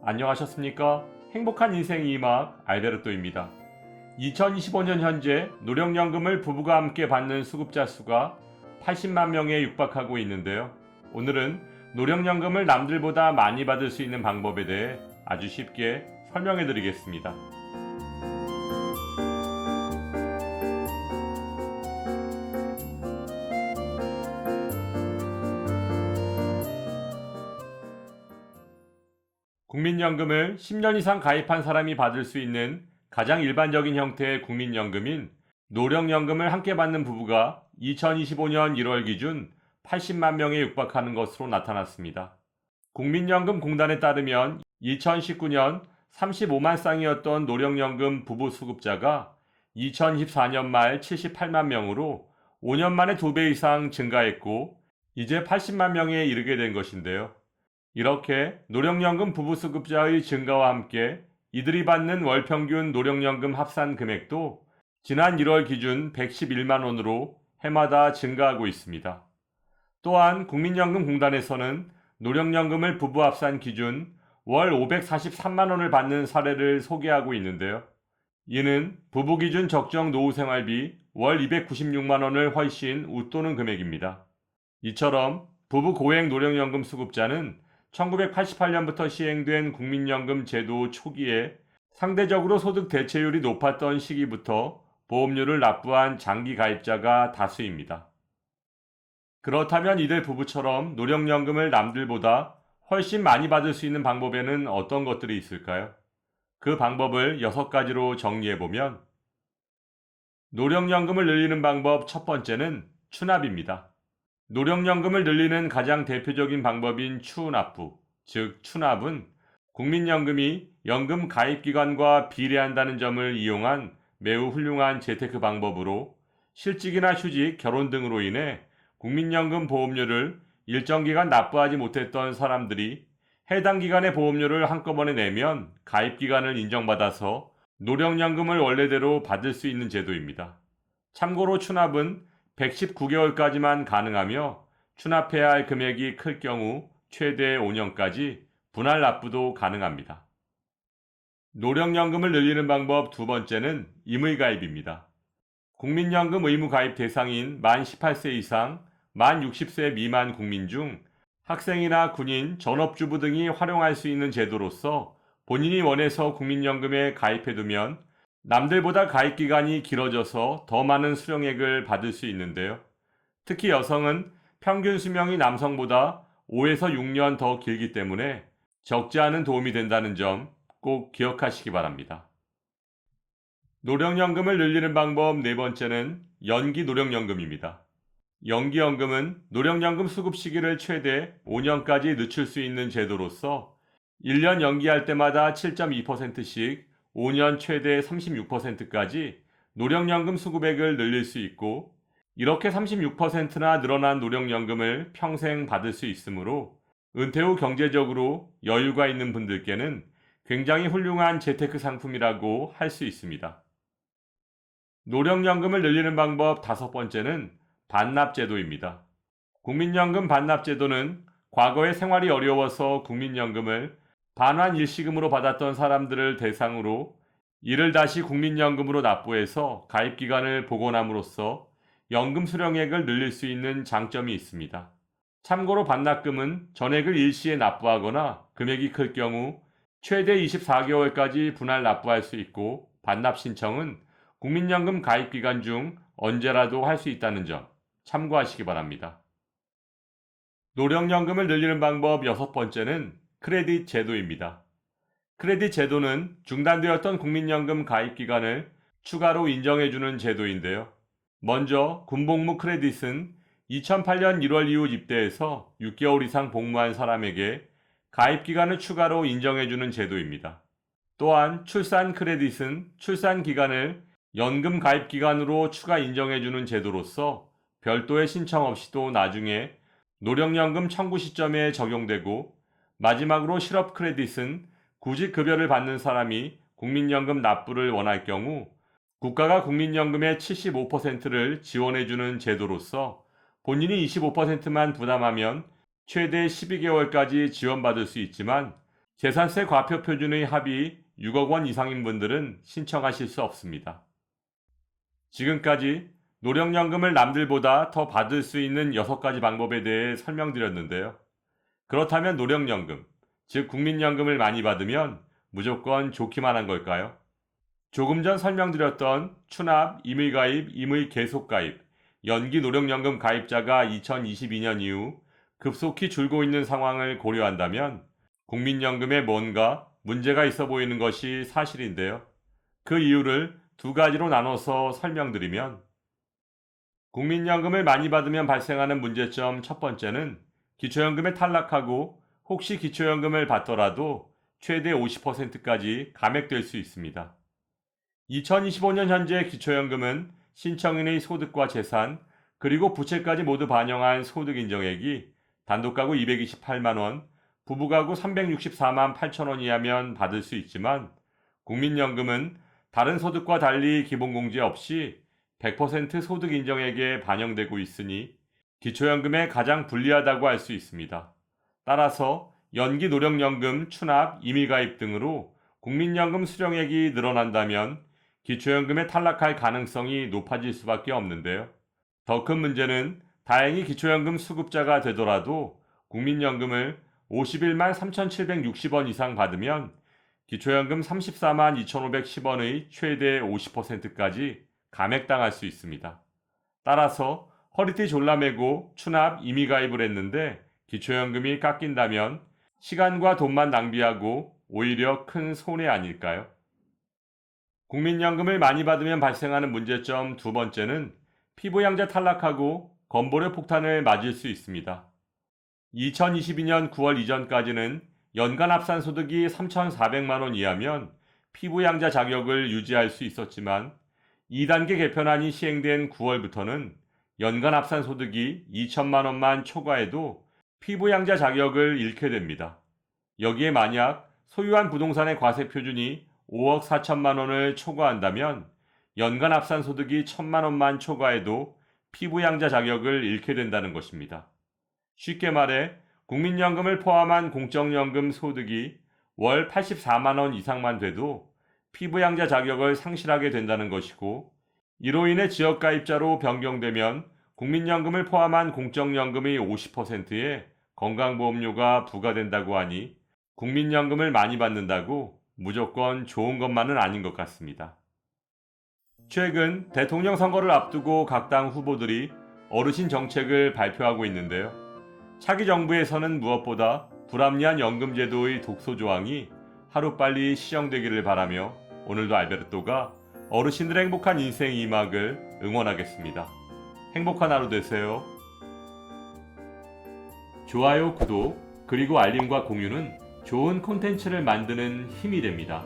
안녕하셨습니까? 행복한 인생 2막 알베르토입니다. 2025년 현재 노령연금을 부부가 함께 받는 수급자 수가 80만 명에 육박하고 있는데요. 오늘은 노령연금을 남들보다 많이 받을 수 있는 방법에 대해 아주 쉽게 설명해 드리겠습니다. 국민연금을 10년 이상 가입한 사람이 받을 수 있는 가장 일반적인 형태의 국민연금인 노령연금을 함께 받는 부부가 2025년 1월 기준 80만 명에 육박하는 것으로 나타났습니다. 국민연금공단에 따르면 2019년 35만 쌍이었던 노령연금 부부 수급자가 2024년 말 78만 명으로 5년 만에 2배 이상 증가했고 이제 80만 명에 이르게 된 것인데요. 이렇게 노령연금 부부수급자의 증가와 함께 이들이 받는 월평균 노령연금 합산 금액도 지난 1월 기준 111만 원으로 해마다 증가하고 있습니다. 또한 국민연금공단에서는 노령연금을 부부 합산 기준 월 543만 원을 받는 사례를 소개하고 있는데요. 이는 부부 기준 적정 노후생활비 월 296만 원을 훨씬 웃도는 금액입니다. 이처럼 부부 고액 노령연금 수급자는 1988년부터 시행된 국민연금 제도 초기에 상대적으로 소득 대체율이 높았던 시기부터 보험료를 납부한 장기 가입자가 다수입니다. 그렇다면 이들 부부처럼 노령연금을 남들보다 훨씬 많이 받을 수 있는 방법에는 어떤 것들이 있을까요? 그 방법을 6가지로 정리해보면 노령연금을 늘리는 방법 첫 번째는 추납입니다. 노령연금을 늘리는 가장 대표적인 방법인 추납부, 즉 추납은 국민연금이 연금 가입기간과 비례한다는 점을 이용한 매우 훌륭한 재테크 방법으로 실직이나 휴직, 결혼 등으로 인해 국민연금 보험료를 일정 기간 납부하지 못했던 사람들이 해당 기간의 보험료를 한꺼번에 내면 가입기간을 인정받아서 노령연금을 원래대로 받을 수 있는 제도입니다. 참고로 추납은 119개월까지만 가능하며 추납해야 할 금액이 클 경우 최대 5년까지 분할 납부도 가능합니다. 노령연금을 늘리는 방법 두 번째는 임의가입입니다. 국민연금 의무가입 대상인 만 18세 이상, 만 60세 미만 국민 중 학생이나 군인, 전업주부 등이 활용할 수 있는 제도로서 본인이 원해서 국민연금에 가입해두면 남들보다 가입기간이 길어져서 더 많은 수령액을 받을 수 있는데요. 특히 여성은 평균 수명이 남성보다 5에서 6년 더 길기 때문에 적지 않은 도움이 된다는 점 꼭 기억하시기 바랍니다. 노령연금을 늘리는 방법 네 번째는 연기 노령연금입니다. 연기연금은 노령연금 수급 시기를 최대 5년까지 늦출 수 있는 제도로서 1년 연기할 때마다 7.2%씩 5년 최대 36%까지 노령연금 수급액을 늘릴 수 있고 이렇게 36%나 늘어난 노령연금을 평생 받을 수 있으므로 은퇴 후 경제적으로 여유가 있는 분들께는 굉장히 훌륭한 재테크 상품이라고 할 수 있습니다. 노령연금을 늘리는 방법 다섯 번째는 반납제도입니다. 국민연금 반납제도는 과거에 생활이 어려워서 국민연금을 반환 일시금으로 받았던 사람들을 대상으로 이를 다시 국민연금으로 납부해서 가입기간을 복원함으로써 연금 수령액을 늘릴 수 있는 장점이 있습니다. 참고로 반납금은 전액을 일시에 납부하거나 금액이 클 경우 최대 24개월까지 분할 납부할 수 있고 반납 신청은 국민연금 가입기간 중 언제라도 할 수 있다는 점 참고하시기 바랍니다. 노령연금을 늘리는 방법 여섯 번째는 크레딧 제도입니다. 크레딧 제도는 중단되었던 국민연금 가입기간을 추가로 인정해주는 제도인데요. 먼저 군복무 크레딧은 2008년 1월 이후 입대해서 6개월 이상 복무한 사람에게 가입기간을 추가로 인정해주는 제도입니다. 또한 출산 크레딧은 출산 기간을 연금 가입기간으로 추가 인정해주는 제도로서 별도의 신청 없이도 나중에 노령연금 청구 시점에 적용되고 마지막으로 실업 크레딧은 구직급여를 받는 사람이 국민연금 납부를 원할 경우 국가가 국민연금의 75%를 지원해주는 제도로서 본인이 25%만 부담하면 최대 12개월까지 지원받을 수 있지만 재산세 과표 표준의 합이 6억 원 이상인 분들은 신청하실 수 없습니다. 지금까지 노령연금을 남들보다 더 받을 수 있는 6가지 방법에 대해 설명드렸는데요. 그렇다면 노령연금, 즉 국민연금을 많이 받으면 무조건 좋기만 한 걸까요? 조금 전 설명드렸던 추납, 임의가입, 임의 계속가입, 연기 노령연금 가입자가 2022년 이후 급속히 줄고 있는 상황을 고려한다면 국민연금에 뭔가 문제가 있어 보이는 것이 사실인데요. 그 이유를 2가지로 나눠서 설명드리면, 국민연금을 많이 받으면 발생하는 문제점 첫 번째는 기초연금에 탈락하고 혹시 기초연금을 받더라도 최대 50%까지 감액될 수 있습니다. 2025년 현재 기초연금은 신청인의 소득과 재산, 그리고 부채까지 모두 반영한 소득 인정액이 단독가구 228만원, 부부가구 364만 8천원이하면 받을 수 있지만 국민연금은 다른 소득과 달리 기본공제 없이 100% 소득 인정액에 반영되고 있으니 기초연금에 가장 불리하다고 할 수 있습니다. 따라서 연기 노령연금, 추납, 임의가입 등으로 국민연금 수령액이 늘어난다면 기초연금에 탈락할 가능성이 높아질 수밖에 없는데요. 더 큰 문제는 다행히 기초연금 수급자가 되더라도 국민연금을 51만 3,760원 이상 받으면 기초연금 34만 2,510원의 최대 50%까지 감액당할 수 있습니다. 따라서 허리띠 졸라매고 추납, 임의가입을 했는데 기초연금이 깎인다면 시간과 돈만 낭비하고 오히려 큰 손해 아닐까요? 국민연금을 많이 받으면 발생하는 문제점 2번째는 피부양자 탈락하고 건보료 폭탄을 맞을 수 있습니다. 2022년 9월 이전까지는 연간 합산 소득이 3,400만원 이하면 피부양자 자격을 유지할 수 있었지만 2단계 개편안이 시행된 9월부터는 연간 합산 소득이 2천만원만 초과해도 피부양자 자격을 잃게 됩니다. 여기에 만약 소유한 부동산의 과세 표준이 5억 4천만 원을 초과한다면 연간 합산 소득이 1,000만 원만 초과해도 피부양자 자격을 잃게 된다는 것입니다. 쉽게 말해 국민연금을 포함한 공적연금 소득이 월 84만 원 이상만 돼도 피부양자 자격을 상실하게 된다는 것이고, 이로 인해 지역가입자로 변경되면 국민연금을 포함한 공적연금의 50%에 건강보험료가 부과된다고 하니 국민연금을 많이 받는다고 무조건 좋은 것만은 아닌 것 같습니다. 최근 대통령 선거를 앞두고 각 당 후보들이 어르신 정책을 발표하고 있는데요. 차기 정부에서는 무엇보다 불합리한 연금제도의 독소 조항이 하루빨리 시정되기를 바라며 오늘도 알베르토가 어르신들의 행복한 인생 2막을 응원하겠습니다. 행복한 하루 되세요. 좋아요, 구독, 그리고 알림과 공유는 좋은 콘텐츠를 만드는 힘이 됩니다.